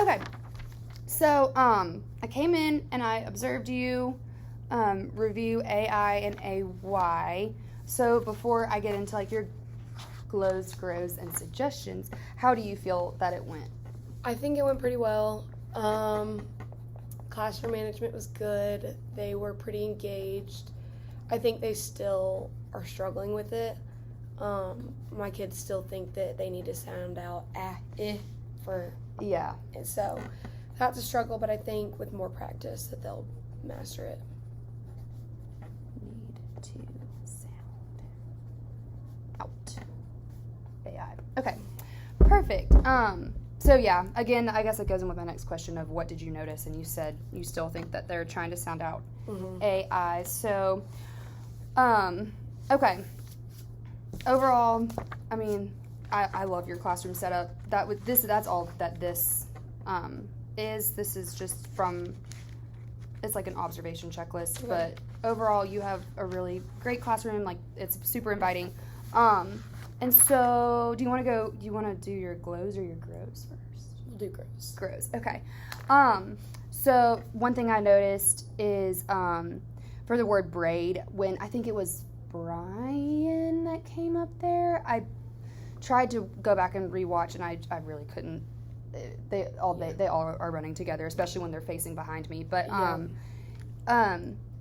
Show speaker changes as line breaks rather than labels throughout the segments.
Okay. So, I came in and I observed you review AI and AY. So before I get into like your glows, grows, and suggestions, how do you feel that it went?
I think it went pretty well. Classroom management was good. They were pretty engaged. I think they still are struggling with it. My kids still think that they need to sound out for
Yeah.
so that's a struggle, but I think with more practice that they'll master it.
Need to sound out. AI. Okay. Perfect. So yeah, again, I guess it goes in with my next question of what did you notice? And you said you still think that they're trying to sound out AI. So, okay. Overall, I mean, I love your classroom setup. That's all that this is. This is just from, it's like an observation checklist. Okay. But overall, you have a really great classroom. Like, it's super inviting. And so, do you want to do your glows or your grows first?
We'll do grows.
Grows, okay. So, one thing I noticed is for the word braid, when I think it was Brian that came up there, I tried to go back and rewatch, and I really couldn't. They all are running together, especially when they're facing behind me. But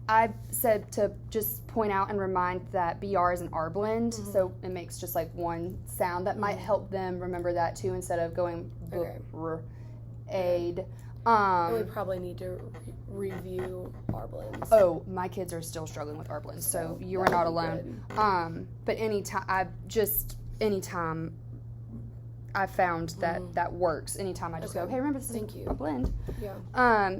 I said to just point out and remind that BR is an R blend, so it makes just like one sound. That might help them remember that too, instead of going aid.
We probably need to review R blends.
Oh, my kids are still struggling with R blends, so you are not alone. But anytime I found that works. Anytime I just go, hey, remember this is a blend.
Yeah.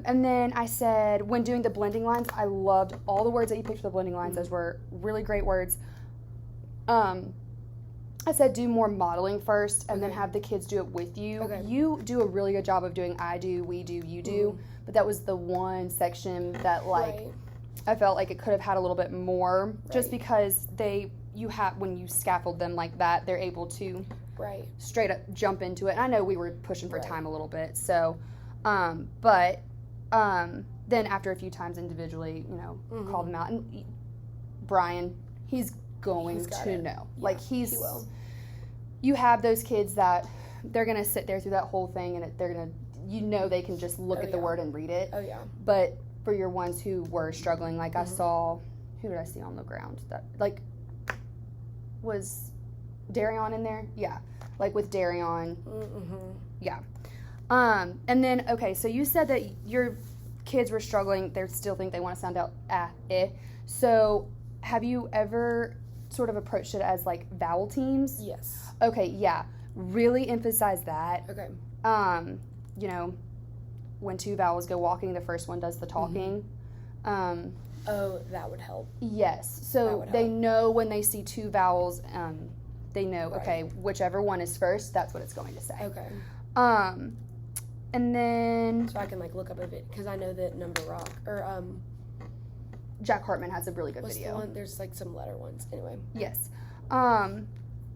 And then I said, when doing the blending lines, I loved all the words that you picked for the blending lines. Those were really great words. I said do more modeling first, and then have the kids do it with you. Okay. You do a really good job of doing I do, we do, you do, but that was the one section that I felt like it could have had a little bit more, just because when you scaffold them like that, they're able to straight up jump into it. And I know we were pushing for time a little bit, so but then after a few times individually, call them out. And Brian, he's going to know. Yeah, like he will. You have those kids that they're going to sit there through that whole thing, and they're going to, they can just look at the word and read it. Oh, yeah. But for your ones who were struggling, like I saw, who did I see on the ground? That, like, was Darion in there? Yeah. Like with Darion. Yeah. And then, okay, so you said that your kids were struggling. They still think they want to sound out So have you ever sort of approached it as like vowel teams?
Yes.
Okay, yeah. Really emphasize that.
Okay.
When two vowels go walking, the first one does the talking.
That would help.
Yes. So they know when they see two vowels, they know, okay, whichever one is first, that's what it's going to say.
Okay.
And then...
So I can, like, look up a bit, because I know that Number Rock, or,
Jack Hartman has a really good video.
The one? There's, like, some letter ones. Anyway.
Yes.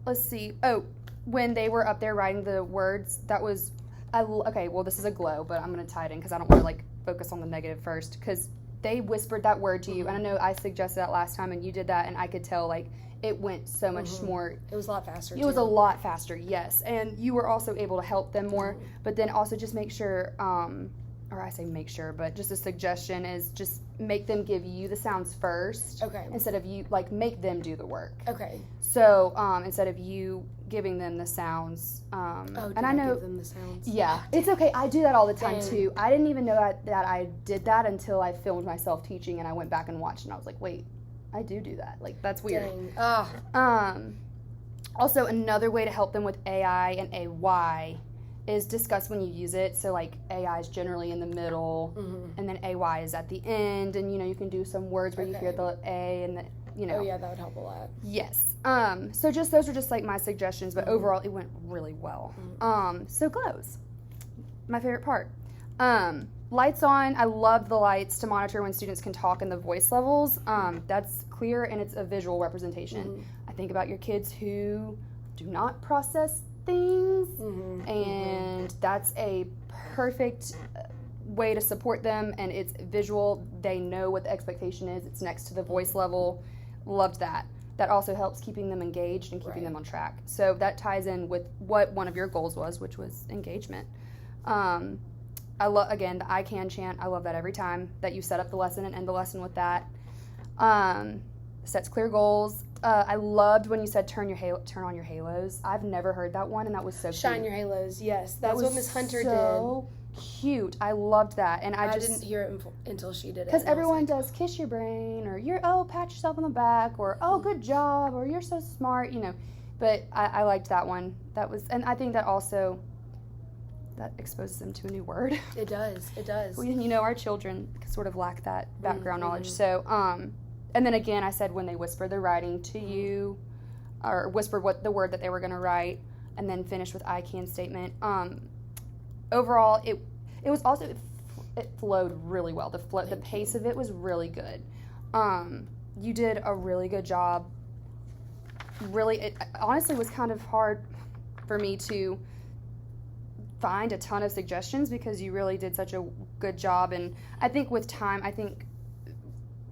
Let's see. Oh, when they were up there writing the words, that was... okay, well, this is a glow, but I'm going to tie it in, because I don't want to, like, focus on the negative first, because they whispered that word to you, and I know I suggested that last time, and you did that, and I could tell, like, it went so much more.
It was a lot faster,
It was a lot faster, yes. And you were also able to help them more. But then also just make sure, or I say make sure, but just a suggestion is just make them give you the sounds first.
Okay.
Instead of you, like, make them do the work.
Okay.
So instead of you giving them the sounds.
And I know. Give them the sounds?
Yeah. It's okay. I do that all the time, too. I didn't even know that I did that until I filmed myself teaching, and I went back and watched, and I was like, wait. I do that. Like, that's weird. Also, another way to help them with AI and AY is discuss when you use it. So, like, AI is generally in the middle, and then AY is at the end, and, you can do some words where you hear the A and the,
Oh, yeah, that would help a lot.
Yes. So just those are just, like, my suggestions, but overall, it went really well. So glows. My favorite part. Lights on. I love the lights to monitor when students can talk in the voice levels. That's clear, and it's a visual representation. I think about your kids who do not process things, and that's a perfect way to support them, and it's visual. They know what the expectation is. It's next to the voice level. Loved that. That also helps keeping them engaged and keeping them on track. So that ties in with what one of your goals was, which was engagement. I love, again, the I can chant. I love that every time that you set up the lesson and end the lesson with that. Sets clear goals. I loved when you said turn on your halos. I've never heard that one, and that was so cute.
Shine your halos, yes. That's what Miss Hunter did.
So cute. I loved that. And I
didn't hear it until she did it.
Because everyone does kiss your brain, or pat yourself on the back, or good job, or you're so smart, But I liked that one. And I think that also, that exposes them to a new word.
It does.
Our children sort of lack that background knowledge. So, and then again, I said when they whisper their writing to you, or whisper what the word that they were going to write, and then finish with I can statement. Overall, it was also, it flowed really well. The pace of it was really good. You did a really good job. Really, it honestly was kind of hard for me to find a ton of suggestions because you really did such a good job. And I think with time,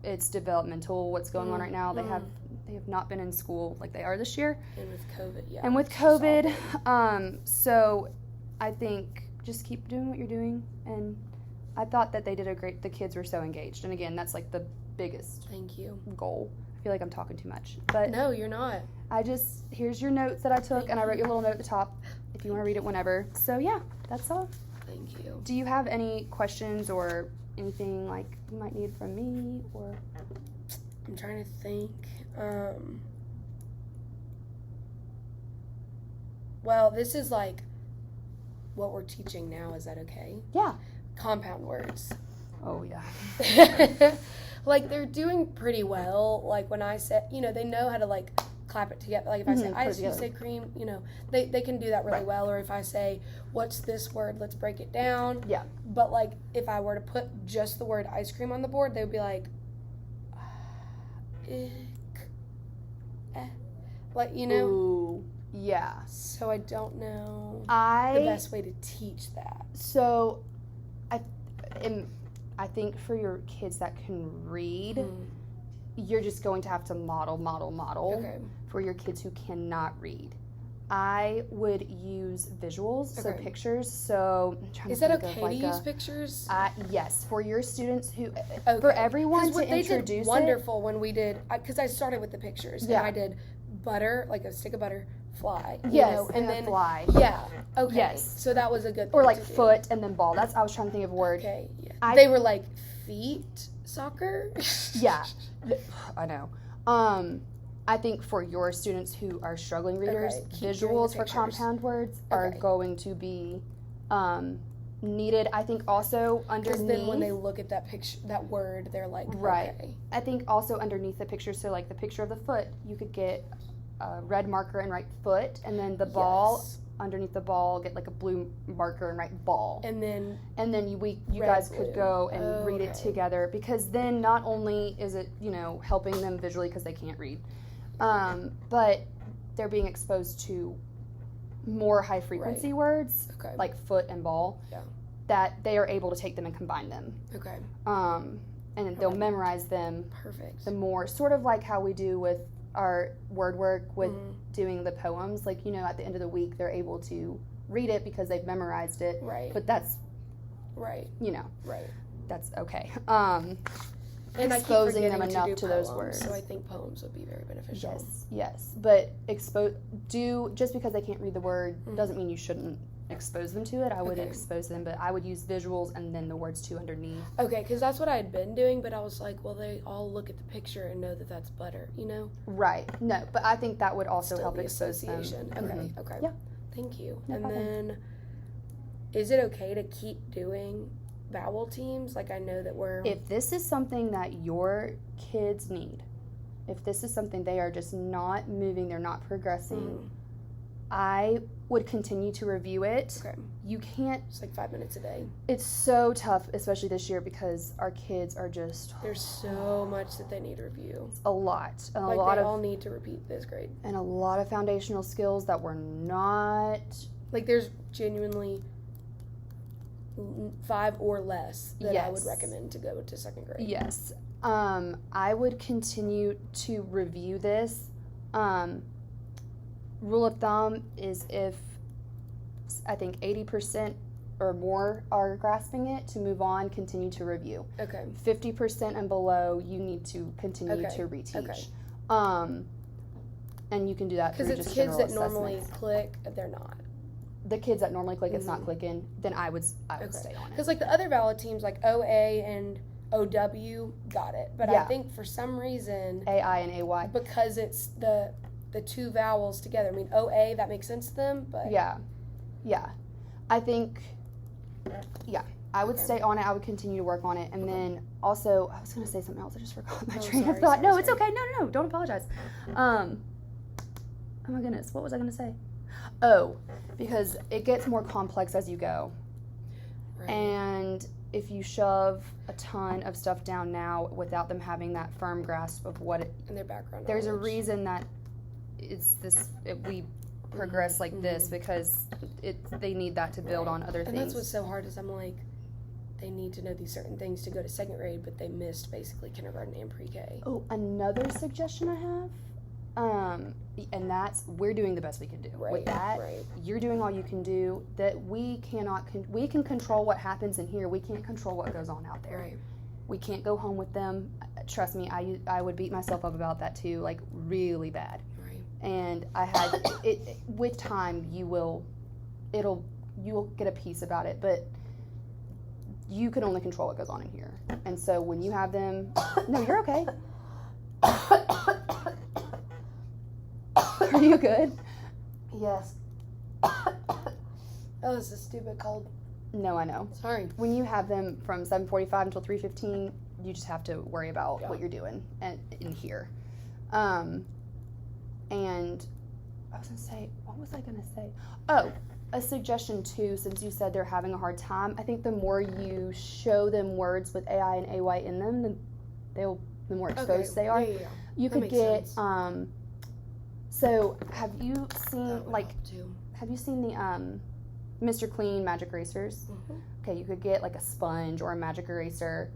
it's developmental what's going on right now. They have not been in school like they are this year. And with COVID, so I think just keep doing what you're doing. And I thought that they did the kids were so engaged. And again, that's like the biggest goal. I feel like I'm talking too much. But
no, you're not.
Here's your notes that I took, and I wrote your little note at the top if you want to read it whenever. So yeah, that's all.
Thank you.
Do you have any questions or anything like you might need from me, or?
I'm trying to think. Well, this is like what we're teaching now. Is that okay?
Yeah.
Compound words.
Oh yeah.
Like they're doing pretty well. Like when I said, they know how to like clap it together. Like if I say ice, you say cream. They can do that really well. Or if I say, what's this word? Let's break it down.
Yeah.
But like if I were to put just the word ice cream on the board, they would be like, like
Ooh, yeah.
So I don't know the best way to teach that.
So, I think for your kids that can read, you're just going to have to model.
Okay.
For your kids who cannot read. I would use visuals, so pictures. So
is that okay to use pictures?
Yes, for your students who, for everyone to introduce it.
They did wonderful when we did, because I started with the pictures. Yeah. And I did butter, like a stick of butter, fly.
Yes, and then fly.
Yeah. Okay.
Yes.
So that was a good thing.
Or like foot and then ball. I was trying to think of a word.
Okay. Yeah. They were like feet soccer.
Yeah. I know. I think for your students who are struggling readers, visuals for compound words are going to be needed. I think also underneath.
Because then when they look at that picture, that word, they're like, okay.
I think also underneath the picture, so like the picture of the foot, you could get a red marker and write foot, and then the ball, underneath the ball, get like a blue marker and write ball. And then you guys could go and read it together, because then not only is it, helping them visually because they can't read, but they're being exposed to more high frequency words, like foot and ball, that they are able to take them and combine them.
Okay.
And they'll memorize them.
Perfect.
The more, sort of like how we do with our word work with doing the poems, like, at the end of the week, they're able to read it because they've memorized it.
Right.
But that's,
right.
That's okay.
And
exposing them enough to those words.
So I think poems would be very beneficial.
Yes. But just because they can't read the word doesn't mean you shouldn't expose them to it. I would expose them, but I would use visuals and then the words too underneath.
Okay, because that's what I had been doing, but I was like, well, they all look at the picture and know that that's butter,
Right. No, but I think that would also
help
expose them.
Okay.
Yeah.
Thank you.
No problem.
Then, is it okay to keep doing vowel teams? Like, I know that
if this is something that your kids need, if this is something they are just not moving, they're not progressing, I would continue to review it.
Okay.
You can't.
It's like 5 minutes a day.
It's so tough, especially this year, because our kids are just.
There's so much that they need to review.
A lot. And
like
a lot
they
of,
all need to repeat this grade.
And a lot of foundational skills that were not.
Like there's genuinely 5 or less that I would recommend to go to 2nd grade.
Yes. I would continue to review this. Rule of thumb is if I think 80% or more are grasping it, to move on, continue to review.
Okay.
50% and below, you need to continue to reteach. Okay. And you can do that through just general assessments.
Because it's kids that normally click, they're not.
The kids that normally click, it's not clicking, then I would stay on it.
Because like the other valid teams, like OA and OW, got it. But I think for some reason,
AI and AY,
because it's the 2 vowels together. I mean, OA, that makes sense to them, but
yeah. I think, I would stay on it. I would continue to work on it, and then also I was gonna say something else. I just forgot my train of thought. No, it's okay. No, don't apologize. Oh my goodness, what was I gonna say? Oh, because it gets more complex as you go, and if you shove a ton of stuff down now without them having that firm grasp of what it
and their background,
there's a reason that it's this. We progress like this because they need that to build on other things.
And that's what's so hard is I'm like, they need to know these certain things to go to 2nd grade, but they missed basically kindergarten and pre-K.
Oh, another suggestion I have, and that's we're doing the best we can do with that. You're doing all you can do. That we cannot. We can control what happens in here. We can't control what goes on out there.
Right.
We can't go home with them. Trust me, I would beat myself up about that too, like really bad. And I had it with time. You'll get a piece about it, but you can only control what goes on in here. And so when you have them, no, you're okay. Are you good?
Yes. That was a stupid cold.
No, I know.
Sorry.
When you have them from 7:45 until 3:15, you just have to worry about what you're doing in here. And I was going to say, what was I going to say? Oh, a suggestion too, since you said they're having a hard time, I think the more you show them words with AI and AY in them, the more exposed they are.
Yeah.
You could get, so have you seen, have you seen the Mr. Clean magic erasers? Mm-hmm. Okay, you could get like a sponge or a magic eraser,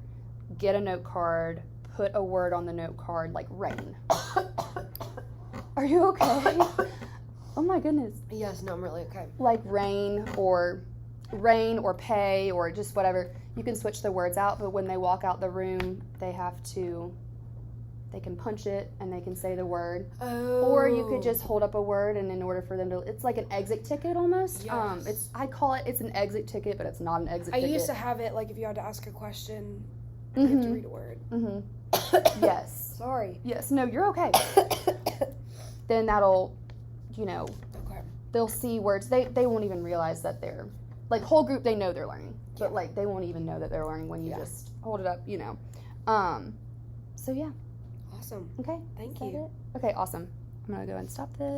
get a note card, put a word on the note card, like rain. Are you okay? Oh my goodness.
Yes, no, I'm really okay.
Like rain or pay or just whatever. You can switch the words out, but when they walk out the room, they can punch it and they can say the word.
Oh.
Or you could just hold up a word, and in order for them to, it's like an exit ticket almost.
Yes.
I call it's an exit ticket, but it's not an exit ticket.
I used to have it like if you had to ask a question, you have to read a word.
Mm-hmm. Yes.
Sorry.
Yes. No, you're okay. Then that'll, they'll see words. They won't even realize that they're, like, whole group, they know they're learning. But, like, they won't even know that they're learning when you just hold it up, So, yeah.
Awesome.
Okay.
Thank you.
Okay, awesome. I'm going to go and stop this.